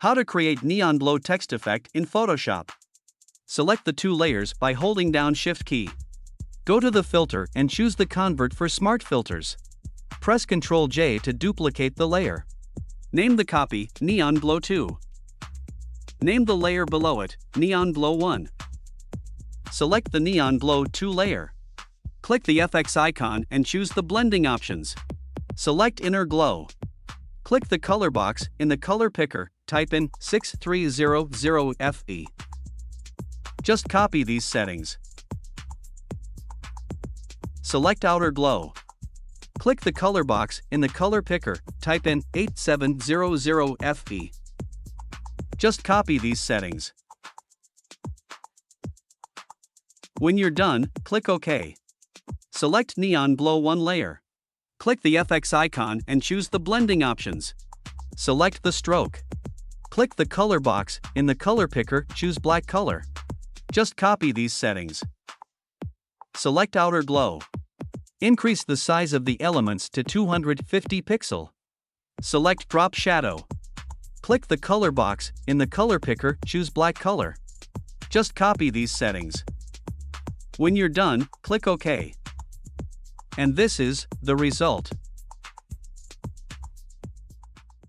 How to create neon glow text effect in Photoshop. Select the two layers by holding down Shift key. Go to the filter and choose the convert for smart filters. Press Ctrl J to duplicate the layer. Name the copy Neon Glow 2. Name the layer below it Neon Glow 1. Select the Neon Glow 2 layer. Click the FX icon and choose the blending options. Select Inner Glow. Click the color box in the color picker, type in 6300FE. Just copy these settings. Select Outer Glow. Click the color box in the color picker, type in 8700FE. Just copy these settings. When you're done, click OK. Select Neon Glow 1 layer. Click the FX icon and choose the blending options. Select the stroke. Click the color box in the color picker, choose black color. Just copy these settings. Select Outer Glow. Increase the size of the elements to 250 pixel. Select Drop Shadow. Click the color box in the color picker, choose black color. Just copy these settings. When you're done, click OK. And this is the result.